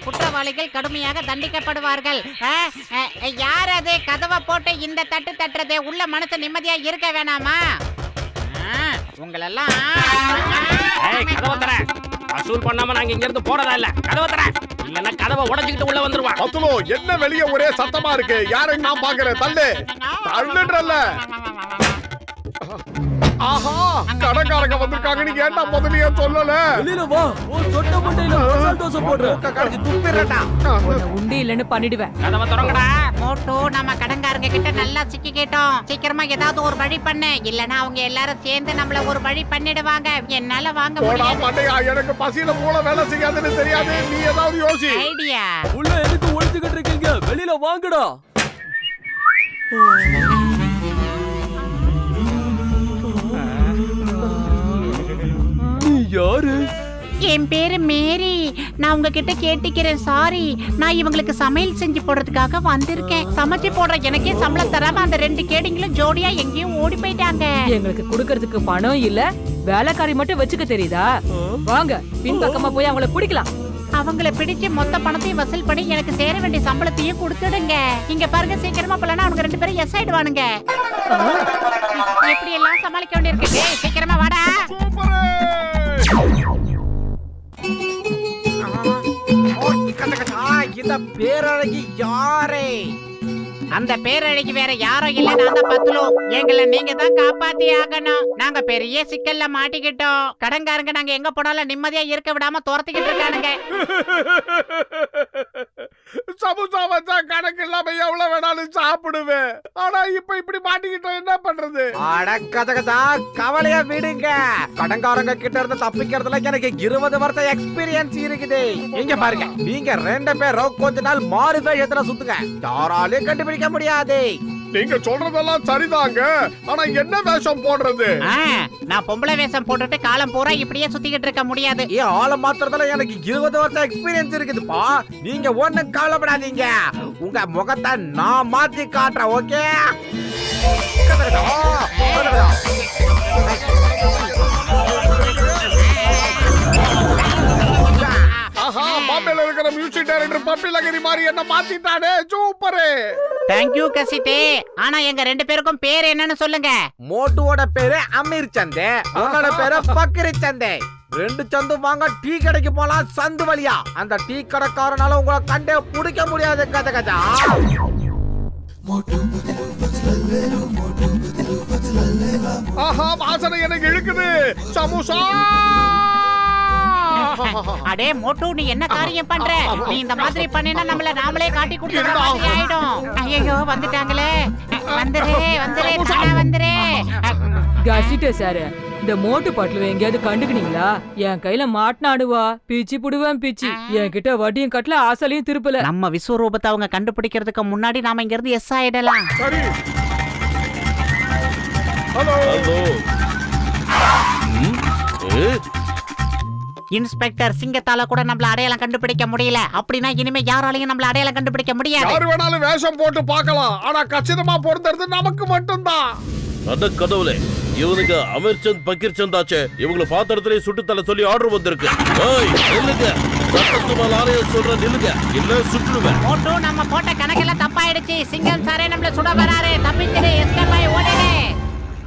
குற்றவாளிகள் கடுமையாக தண்டிக்கப்படுவார்கள். யார் அது கதவை போட்டு இந்த தட்டு தட்டுறது? உள்ள மனசு நிம்மதியா இருக்க வேணாமா? உங்களெல்லாம் வசூல் பண்ணாம நாங்க இங்க இருந்து போறதா இல்ல. கதவை தர, இல்லன்னா கதவை உடைச்சிட்டு உள்ள வந்துருவான். அத்துலோ என்ன வெளிய ஒரே சத்தமா இருக்கு? யாரை நான் பாக்குறேன்? தள்ளு தள்ளுன்றல்ல. ஆஹா, கடைக்காரங்க வந்திருக்காங்க. நீங்க ஏன்டா முதல்லயே சொல்லல? வெளியில வா. ஒரு சொட்ட முட்டையில மசால் தோசை போடுற. கடைக்கு துப்பிறடா. உண்டி இல்லன்னு பண்ணிடுவேன். கதவை திறங்கடா. மோட்டு, நம்ம கடன்காரங்க கிட்ட நல்லா சிக்கிட்டோம். சீக்கிரமா ஏதாவது ஒரு வழி பண்ணு, இல்லனா அவங்க எல்லாரும் சேர்ந்து நம்மள ஒரு வழி பண்ணிடுவாங்க. என்னால வாங்க முடியாது. போடா, எனக்கு பசியில மூளை வேலை செய்யாதுன்னு தெரியாது. நீ ஏதாவது யோசி. ஐடியா. உள்ள எதுக்கு ஒளிச்சுக்கிட்டு இருக்கீங்க? வெளியில வாங்கடா. யாரு? என் பேரு மேரி. நான் உங்ககிட்ட கேட்டுக்கிறேன். சாரி, நான் இவங்களுக்கு சமையல் செஞ்சு போடுறதுக்காக வந்திருக்கேன். சமைச்சு போடுற எனக்கே சம்பளம் தராம அந்த 2 கேடிங்களும் ஜோடியா எங்கேயும் ஓடி போயிட்டாங்க. எங்களுக்கு குடுக்கறதுக்கு பணம் இல்ல, வேலைக்காரி மட்டும் வச்சுக்க தெரியுதா? வாங்க, பின்பக்கமா போய் அவங்கள பிடிக்கலாம். அவங்கள பிடிச்சு மொத்த பணத்தையும் வசூல் பண்ணி எனக்கு சேர வேண்டிய சம்பளத்தையும் கொடுத்துடுங்க. இங்க பாருங்க, சீக்கிரமா போலனா அவங்க 2 பேரும் எஸ் ஆயிடுவானுங்க. எப்படி எல்லாம் சமாளிக்க வேண்டியிருக்கு. சீக்கிரமா வாடா. இந்த பேரழகி யாரே? அந்த பேரழகி வேற யாரும் இல்ல, நான் தான் பத்துலோ. எங்களை நீங்க தான் காப்பாத்தி ஆகணும். நாங்க பெரிய சிக்கல்ல மாட்டிக்கிட்டோம். கடன்காரங்க நாங்க எங்க போனாலும் நிம்மதியா இருக்க விடாம துரத்திக்கிட்டு இருக்கானுங்க. சமோசா வச்சா கணக்கு இல்லாம எவ்வளவு வேணாலும் சாப்பிடுவேன். ஆனா இப்ப இப்படி மாட்டிக்கிட்டோம், என்ன பண்றது? அடக்கதகதா, கவலையா விடுங்க. கடன்காரங்க கிட்ட இருந்து தப்பிக்கிறதுல எனக்கு 20 வருஷம் எக்ஸ்பீரியன்ஸ் இருக்குது. இங்க பாருங்க, நீங்க 2 பேரும் கொஞ்ச நாள் மாறு வேஷத்துல சுத்துங்க. யாராலையும் கண்டுபிடிக்க முடியாது. நீங்க சொல்றதெல்லாம் சரிதாங்க. ஆனா என்ன வேஷம் போடுறது? நான் பொம்பளை வேஷம் போட்டுட்டு காலம் பூரா இப்படியே சுத்திக்கிட்டு இருக்க முடியாது. ஆள மாத்திரத்துல எனக்கு 20 வருஷம் எக்ஸ்பீரியன்ஸ் இருக்குதுப்பா. நீங்க ஒண்ணும் கவலைப்படாதீங்க. உங்க முகத்தை நான் மாத்தி காட்டுறேன். ஓகே? ஆஹா, பாம்பேல இருக்கிற மியூசிக் டைரக்டர் பப்பி லகரி மாதிரி என்ன மாத்திட்டானே. சூப்பர். தேங்க்யூ கசிட்டே. ஆனா எங்க 2 பேருக்கும் பேர் என்னன்னு சொல்லுங்க. மோட்டுவோட பேரு அமீர் சந்தே, உன்னோட பேரு பக்கிரி சந்தே. 2 சந்து வாங்க டீ கடைக்கு போலாம் சந்து வழியா. அந்த டீ கடைக்காரனால உங்களை கண்டே பிடிக்க முடியாது. கதை கதா. ஆஹா, வாசனை எனக்கு இழுக்குது. சமோசா. அடே மோட்டு, நீ என்ன காரியம் பண்ற? நீ இந்த மாதிரி பண்ணினா நம்மள நாமளே காட்டி கொடுத்துற மாதிரி ஆயிடும். ஐயோ, வந்துட்டாங்களே. வந்துரு வந்துரு, தானா வந்துரு. கசிட்டே சார், இந்த மோட்டு பாட்டில் எங்கேயாவது கண்டுக்கினீங்களா? என் கையில மாட்டினாடுவா, பிச்சு புடுவேன் பிச்சு. என் கிட்ட வட்டியும் கட்டல, ஆசலையும் திருப்பல. நம்ம விஸ்வரூபத்தை அவங்க கண்டுபிடிக்கிறதுக்கு முன்னாடி நாம இங்க இருந்து எஸ் ஆயிடலாம். சரி. ஹலோ. இன்ஸ்பெக்டர், சிங்கத்தால கூட நம்மள அடையாளம் கண்டுபிடிக்க முடியல. அப்படின்னா இனிமே யாராலையும் நம்மள அடையாளம் கண்டுபிடிக்க முடியாது. யாரு வேணாலும் வேஷம் போட்டு பார்க்கலாம். ஆனா கச்சிதமா பொறுத்தறது நமக்கு மட்டும்தான். அட கடவுளே, இவனுக்கு அமீர்சந்த் பக்கீர்சந்த் ஆச்சே. இவங்களை பாத்திரத்திலே சுட்டு தலை சொல்லி ஆர்டர் வந்திருக்கு. ஏய் நில்லுங்க, சட்டத்து மேல ஆணையம் சொல்ற நில்லுங்க, இல்ல சுட்டுடுவேன். மோட்டு, நம்ம போட்ட கணக்கெல்லாம் தப்பாயிடுச்சு. சிங்கம் சாரே நம்மள சுட வராரு. தப்பிச்சிடு, எஸ்கேப் ஆயி ஓடிடு.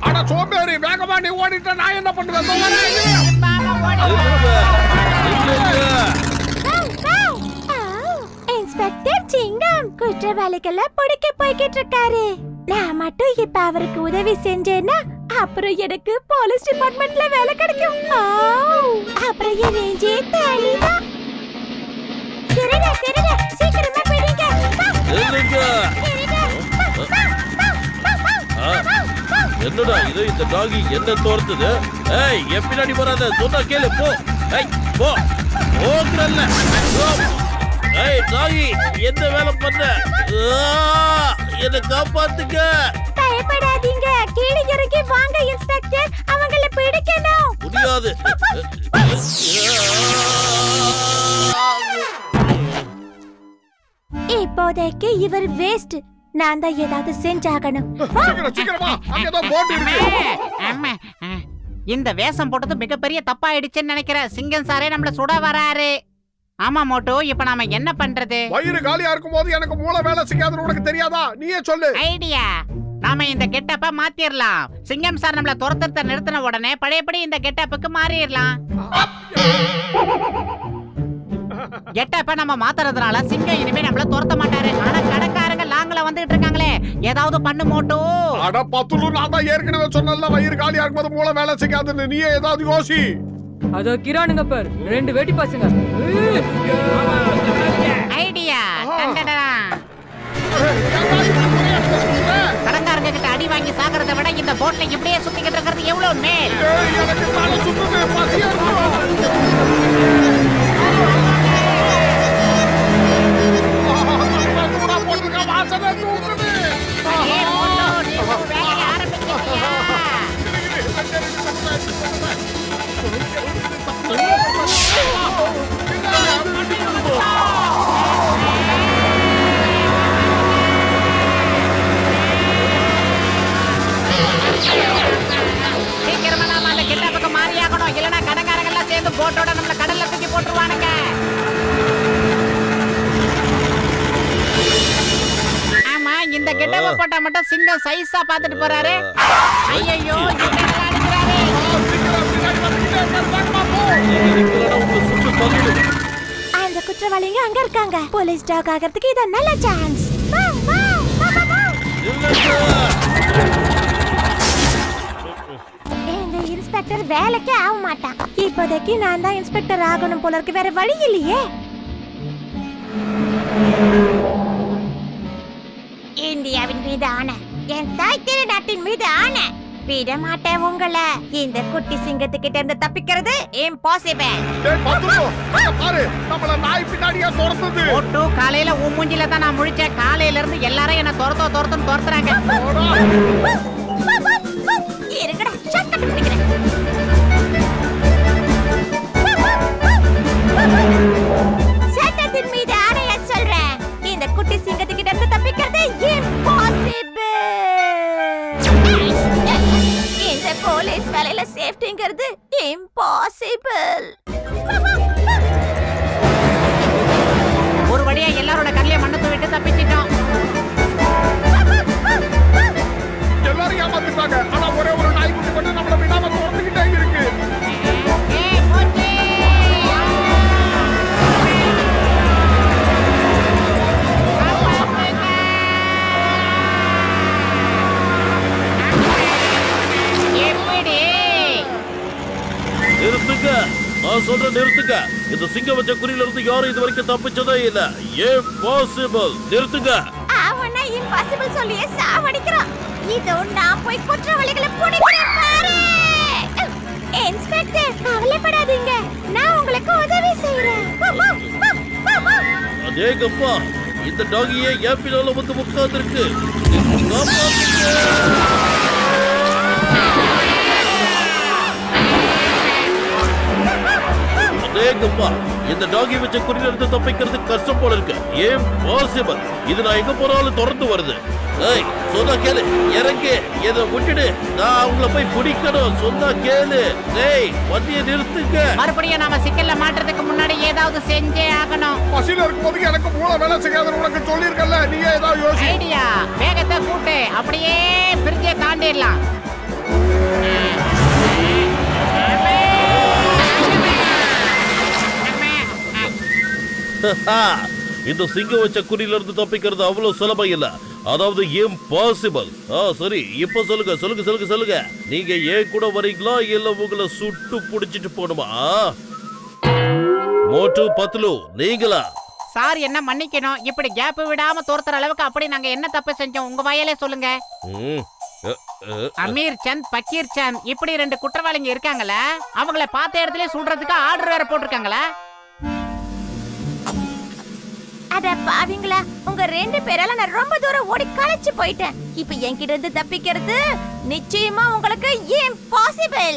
அட சோம்பேறி, வேகமா நீ ஓடிட்ட, நான் என்ன பண்ணுவேன்? இன்ஸ்பெக்டர் சிங்கம் குற்றவாளிகளை பிடிக்க போய்கிட்டு இருக்காரு. நான் மட்டும் இப்ப அவருக்கு உதவி செஞ்சேன்னா அப்புறம் எனக்கு போலீஸ் டிபார்ட்மெண்ட்ல வேலை கிடைக்கும். அப்புறம் என் நெஞ்சே தள்ளிதான். சீக்கிரமா போயிடுங்க. என்னடா இது? இந்த டாகி என்ன தோர்த்துது? ஏய், எப்பினாடி போறாத? சொன்னா கேளு, போ. ஏய், போ. ஓகறல்ல. ஏய் டாகி, என்ன வேலை பண்ண? என்ன காப்பாத்துங்க. பயப்படாதீங்க, கீழே இறங்கி வாங்க இன்ஸ்பெக்டர். அவங்கள பிடிக்கணும். முடியாது. இப்போதைக்கு இவர் வேஸ்ட். நான் தான் ஏதாவது செஞ்சாகணும். சீக்கிரம் சீக்கிரமா அங்க ஏதோ போட்டு இருக்கு. ஆமா. இந்த வேஷம் போட்டது மிகப்பெரிய தப்பாயிடுச்சுன்னு நினைக்கிறேன். சிங்கம் சாரே நம்மள சுட வராரு. ஆமா மோட்டு, இப்ப நாம என்ன பண்றது? வயிறு காலியா இருக்கும்போது எனக்கு மூளை வேலை செய்யாதுன்னு உனக்கு தெரியாதா? நீயே சொல்லு. ஐடியா, நாம இந்த கெட்டப்ப மாத்திரலாம். சிங்கம் சார் நம்மள துரத்துறத நிறுத்தின உடனே பழையபடி இந்த கெட்டப்புக்கு மாறிடலாம். கெட்டப்ப நம்ம மாத்துறதுனால சிங்கம் இனிமே நம்மள துரத்த மாட்டாரு. ஆனா கடங்காரங்க லாங்கல வந்துட்டு இருக்காங்களே, ஏதாவது பண்ணு மோட்டு. அட பத்துலு, நான் தான் ஏற்கனவே சொன்னல வயிறு காலியா இருக்கும்போது மூளை வேலை செய்யாதுன்னு. நீயே ஏதாவது யோசி. அதோ கிரானுங்க பார், 2 வேட்டி பசங்க. ஐடியா. கடங்காரங்க கிட்ட அடி வாங்கி சாகிறத விட இந்த போட்ல இப்படியே சுத்திக்கிட்டு இருக்கிறது எவ்வளவு மேல். எனக்கு தலை சுத்துது, பசியா இருக்கு. வாசனை தூக்குது. ஏய் மோட்டு, நீ உன் வேலையை ஆரம்பிச்சிட்டியா? சீக்கிரமா நாம அந்த கெட்டப்புக்கு மாறியாகணும். இல்லைன்னா கடங்காரங்க எல்லாம் சேர்ந்து போட்டோட நம்மள கடல்ல தூக்கி போட்டுருவானுங்க. ஆமா, இந்த கெட்டப்ப போட்டா மட்டும் சிங்கம் சைஸா பாத்துட்டு போறாரு. ஐயோ, என்னடா அடிக்கிறாரு? அந்த குற்றவாளிங்க அங்க இருக்காங்க. போலீஸ் டாக் ஆகிறதுக்கு இது நல்ல சான்ஸ். இந்த இன்ஸ்பெக்டர் வேலைக்கே ஆக மாட்டான். இப்போதைக்கு நான் தான் இன்ஸ்பெக்டர் ஆகணும் போல இருக்கு. வேற வழி இல்லையே. இந்தியாவின் மீது ஆணை, என் தாய் திரு நாட்டின் மீது ஆணை, விட மாட்டேன் உங்களை. இந்த குட்டி சிங்கத்துக்கிட்ட இருந்து தப்பிக்கிறது இம்பாசிபிள். டேய் பத்துலு, அங்க பாரு, நம்மள நாய் பின்னாடியா துரத்துது. மோட்டு, காலையில உன் மூஞ்சில தான் நான் முழிச்சேன். காலையில இருந்து எல்லாரும் என்ன துரத்துன்னு துரத்துறாங்க. இருக்கடா, சட்டை பிடிக்கிறேன். சட்டத்தின் மீது ஆணைய சொல்றேன். இந்த குட்டி சிங்கத்துக்கிட்ட இருந்து தப்பிக்கிறது இம்பாசிபிள். இந்த போலீஸ் வேலையில சேஃப்டிங்கிறது இம்பாசிபிள். ஒரு வழியா எல்லாரோட கண்ணிலே மண்ணு தூவிட்டு தப்பிச்சிட்டோம். எல்லாரும் ஏமாத்திட்டாங்க. ஆனா ஒரே ஒரு நாய்க்குட்டி மட்டும் நம்மள விடாம துரத்துக்கிட்டே இருக்கு. ஏய் போச்சு. எப்படி? நிறுத்துங்க, நான் சொல்றேன் நிறுத்துங்க. இந்த சிங்கம் வச்ச குறியில இருந்து யாரும் இது வரைக்கும் தப்பிச்சதே இல்ல. இம்பாசிபிள். நிறுத்துங்க. அவனா இம்பாசிபிள் சொல்லியே சாவடிக்கிறான். இதோ நான் போய் குற்றவாளிகளை பிடிக்கிறேன் பாரு. இன்ஸ்பெக்டர், கவலைப்படாதீங்க, நான் உங்களுக்கு உதவி செய்றேன். அதேங்கப்பா, இந்த டாகியே என் பின்னால வந்து உட்கார்ந்திருக்கு. அதேங்கப்பா, இந்த டாகி வச்ச குறியில இருந்து தப்பிக்கிறது கஷ்டம் போல இருக்கு. ஏன் பாசிபிள். இது நான் எங்க போனாலும் தொடர்ந்து வருது. ஏய், சொன்னா கேளு, இறங்கு, இதை விட்டுடு. நான் அவங்கள போய் பிடிக்கணும். சொன்னா கேளு. ஏய், வண்டியை நிறுத்துங்க. மறுபடியும் நாம சிக்கல்ல மாட்டுறதுக்கு முன்னாடி ஏதாவது செஞ்சே ஆகணும். பசியில இருக்கும்போது எனக்கு மூளை வேலை செய்யாதுன்னு உனக்கு சொல்லியிருக்கல. நீயே ஏதாவது யோசி. ஐடியா, வேகத்தை கூட்டு, அப்படியே பிரிட்ஜை தாண்டிடலாம். இந்த சிங்கம் வச்ச குறியில இருந்து தப்பிக்கிறது அவ்வளவு சுலபம் இல்ல. அதாவது இம்பாசிபிள். சரி, இப்ப சொல்லுங்க சொல்லுங்க சொல்லுங்க சொல்லுங்க. நீங்க ஏன் கூட வரீங்களா, இல்ல உங்களை சுட்டு புடிச்சிட்டு போணுமா? மோட்டு, பத்லு, நீங்களா? சார், என்ன மன்னிக்கணும். இப்படி கேப் விடாம துரத்துற அளவுக்கு அப்படி நாங்க என்ன தப்பு செஞ்சோம்? உங்க வாயாலே சொல்லுங்க. அமீர் சந்த், பக்கீர் சந்த், இப்படி 2 குற்றவாளிங்க இருக்காங்களா? அவங்கள பார்த்த இடத்துல சுடுறதுக்கு ஆர்டர் வேற போட்டிருக்காங்களா? அட பாவிங்களா, உங்க 2 பேரால நான் ரொம்ப தூரம் ஓடி களைச்சு போயிட்டேன். இப்போ என்கிட்ட இருந்து தப்பிக்கிறது நிச்சயமா உங்களுக்கு இம்பாசிபிள்.